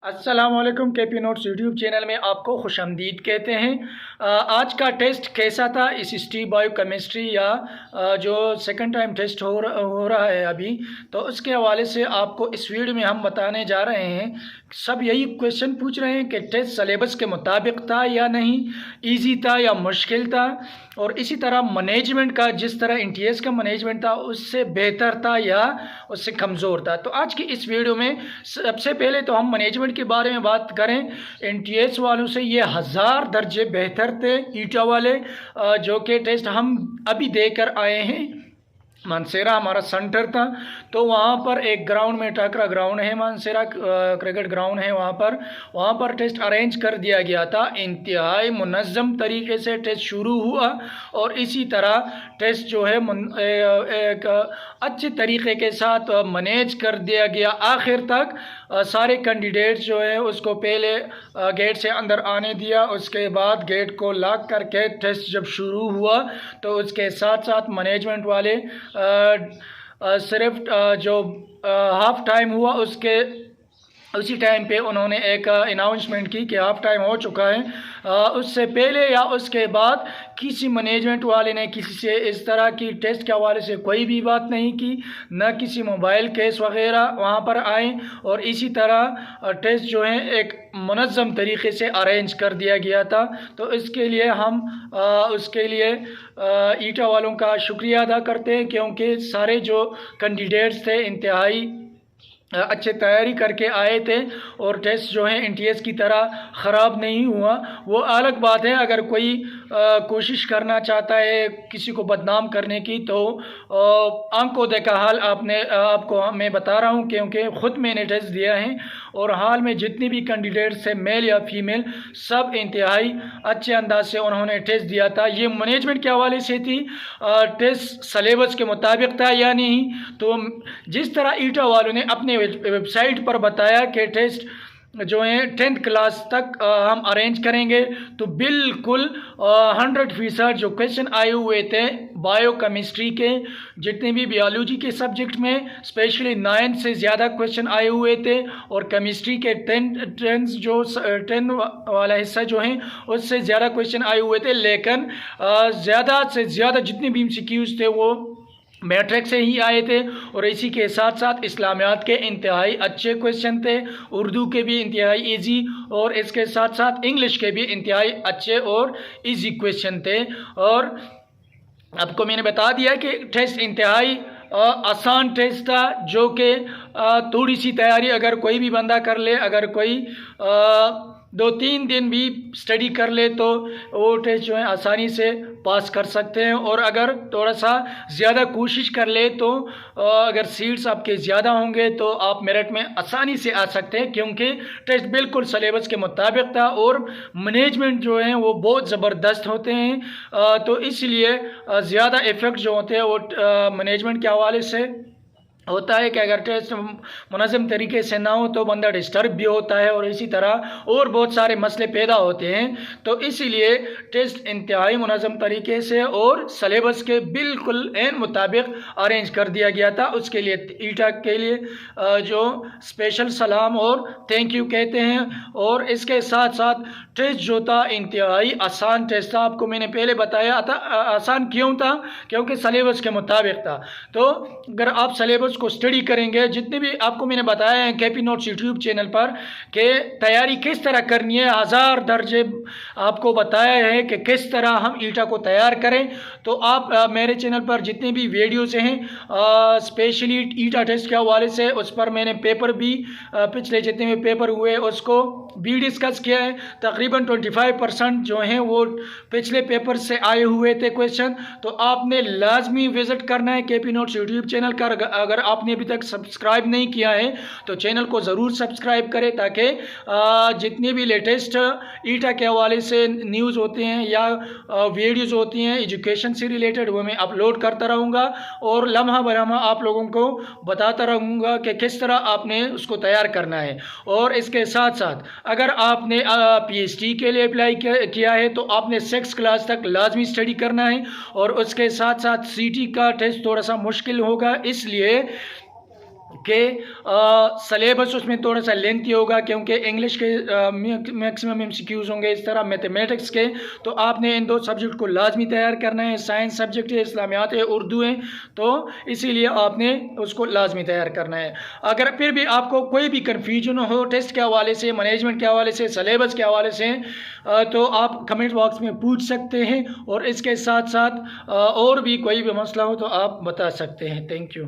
अस्सलाम वालेकुम। KP notes YouTube channel में आपको खुश आमदीद कहते हैं। आज का टेस्ट कैसा था इस स्टीव बायो केमिस्ट्री या जो सेकंड टाइम टेस्ट हो रहा है अभी, तो उसके हवाले से आपको इस वीडियो में हम बताने जा रहे हैं। सब यही क्वेश्चन पूछ रहे हैं कि टेस्ट सिलेबस के मुताबिक था या नहीं, इजी था या मुश्किल था, और इसी तरह मैनेजमेंट का जिस तरह एनटीएस का मैनेजमेंट था उससे बेहतर था या उससे कमज़ोर था। तो आज की इस वीडियो में सबसे पहले तो हम मैनेजमेंट के बारे में बात करें। एनटीएस वालों से ये 1000 दर्जे बेहतर थे ईटा वाले, जो कि टेस्ट हम अभी देकर आए हैं। मानसेरा हमारा सेंटर था, तो वहाँ पर एक ग्राउंड में टाकरा ग्राउंड है, मानसेरा क्रिकेट ग्राउंड है, वहाँ पर टेस्ट अरेंज कर दिया गया था। इंतहाई मुनज़्ज़म तरीके से टेस्ट शुरू हुआ और इसी तरह टेस्ट जो है एक अच्छे तरीके के साथ मैनेज कर दिया गया। आखिर तक सारे कैंडिडेट्स जो है उसको पहले गेट से अंदर आने दिया, उसके बाद गेट को लॉक करके टेस्ट जब शुरू हुआ तो उसके साथ साथ मैनेजमेंट वाले सिर्फ जो हाफ टाइम हुआ उसी टाइम पे उन्होंने एक अनाउंसमेंट की कि हाफ टाइम हो चुका है। उससे पहले या उसके बाद किसी मैनेजमेंट वाले ने किसी से इस तरह की टेस्ट के हवाले से कोई भी बात नहीं की, न किसी मोबाइल केस वगैरह वहाँ पर आए, और इसी तरह टेस्ट जो है एक मुनज़्ज़म तरीके से अरेंज कर दिया गया था। तो इसके लिए हम उसके लिए ईटा वालों का शुक्रिया अदा करते हैं, क्योंकि सारे जो कैंडिडेट्स थे इंतहाई अच्छे तैयारी करके आए थे और टेस्ट जो है एनटीएस की तरह ख़राब नहीं हुआ। वो अलग बात है अगर कोई कोशिश करना चाहता है किसी को बदनाम करने की, तो आंखों देखा हाल आपको मैं बता रहा हूँ, क्योंकि ख़ुद मैंने टेस्ट दिया है और हाल में जितने भी कैंडिडेट्स थे मेल या फीमेल सब इंतहाई अच्छे अंदाज से उन्होंने टेस्ट दिया था। ये मैनेजमेंट के हवाले से थी, टेस्ट सिलेबस के मुताबिक था या नहीं। तो जिस तरह ईटा वालों ने अपने वेबसाइट पर बताया कि टेस्ट जो है 10th क्लास तक हम अरेंज करेंगे, तो बिल्कुल 100% जो क्वेश्चन आए हुए थे बायो केमिस्ट्री के, जितने भी बायोलॉजी के सब्जेक्ट में स्पेशली 9 से ज़्यादा क्वेश्चन आए हुए थे, और केमिस्ट्री के 10 वाला हिस्सा जो है उससे ज़्यादा क्वेश्चन आए हुए थे। लेकिन ज़्यादा से ज़्यादा जितने भी एमसीक्यूज़ थे वो मैट्रिक से ही आए थे, और इसी के साथ साथ इस्लामियात के इंतहाई अच्छे क्वेश्चन थे, उर्दू के भी इंतहाई इजी, और इसके साथ साथ इंग्लिश के भी इंतहाई अच्छे और इजी क्वेश्चन थे। और आपको मैंने बता दिया कि टेस्ट इंतहाई आसान टेस्ट था, जो कि थोड़ी सी तैयारी अगर कोई भी बंदा कर ले, अगर कोई 2-3 दिन भी स्टडी कर ले तो वो टेस्ट जो है आसानी से पास कर सकते हैं। और अगर थोड़ा सा ज़्यादा कोशिश कर ले तो अगर सीट्स आपके ज़्यादा होंगे तो आप मेरिट में आसानी से आ सकते हैं, क्योंकि टेस्ट बिल्कुल सिलेबस के मुताबिक था और मैनेजमेंट जो है वो बहुत ज़बरदस्त होते हैं। तो इसलिए ज़्यादा इफ़ेक्ट जो होते हैं वो मैनेजमेंट के हवाले से होता है कि अगर टेस्ट मुनज़्ज़म तरीके से ना हो तो बंदा डिस्टर्ब भी होता है, और इसी तरह और बहुत सारे मसले पैदा होते हैं। तो इसीलिए टेस्ट इंतहाई मुनज़्ज़म तरीके से और सिलेबस के बिल्कुल एन मुताबिक अरेंज कर दिया गया था। उसके लिए ईटा के लिए जो स्पेशल सलाम और थैंक यू कहते हैं। और इसके साथ साथ टेस्ट जो था इंतहाई आसान टेस्ट था, आपको मैंने पहले बताया था। आसान क्यों था? क्योंकि सिलेबस के मुताबिक था। तो अगर आप सिलेबस को स्टडी करेंगे, जितने भी आपको मैंने बताया है केपी नोट्स यूट्यूब चैनल पर कि तैयारी किस तरह करनी है, 1000 दर्जे आपको बताया है कि किस तरह हम ईटा को तैयार करें। तो आप मेरे चैनल पर जितने भी वीडियोस हैं स्पेशली ईटा टेस्ट के हवाले से, उस पर मैंने पेपर भी पिछले जितने भी पेपर हुए उसको भी डिस्कस किया है। तकरीबन 25% जो हैं वो पिछले पेपर से आए हुए थे क्वेश्चन। तो आपने लाजमी विजिट करना है केपी नोट्स यूट्यूब चैनल का। अगर आपने अभी तक सब्सक्राइब नहीं किया है तो चैनल को ज़रूर सब्सक्राइब करें, ताकि जितनी भी लेटेस्ट ईटा के हवाले से न्यूज़ होते हैं या वीडियोज़ होती हैं एजुकेशन से रिलेटेड, वो मैं अपलोड करता रहूँगा और लम्हा बलम्हा आप लोगों को बताता रहूँगा कि किस तरह आपने उसको तैयार करना है। और इसके साथ साथ अगर आपने पीएचडी के लिए अप्लाई किया है तो आपने 6 क्लास तक लाजमी स्टडी करना है, और उसके साथ साथ सीटी का टेस्ट थोड़ा सा मुश्किल होगा, इसलिए کہ سلیبس اس میں تھوڑا سا لینتھی ہوگا، کیونکہ انگلش کے میکسیمم MCQs ہوں گے، اس طرح میتھمیٹکس کے، تو آپ نے ان 2 سبجیکٹ کو لازمی تیار کرنا ہے۔ سائنس سبجیکٹ ہے، اسلامیات ہے، اردو ہے، تو اسی لیے آپ نے اس کو لازمی تیار کرنا ہے۔ اگر پھر بھی آپ کو کوئی بھی کنفیوژن ہو ٹیسٹ کے حوالے سے، مینجمنٹ کے حوالے سے، سلیبس کے حوالے سے، تو آپ کمنٹ باکس میں پوچھ سکتے ہیں، اور اس کے ساتھ ساتھ اور بھی کوئی بھی مسئلہ ہو تو آپ بتا سکتے ہیں۔ Thank you.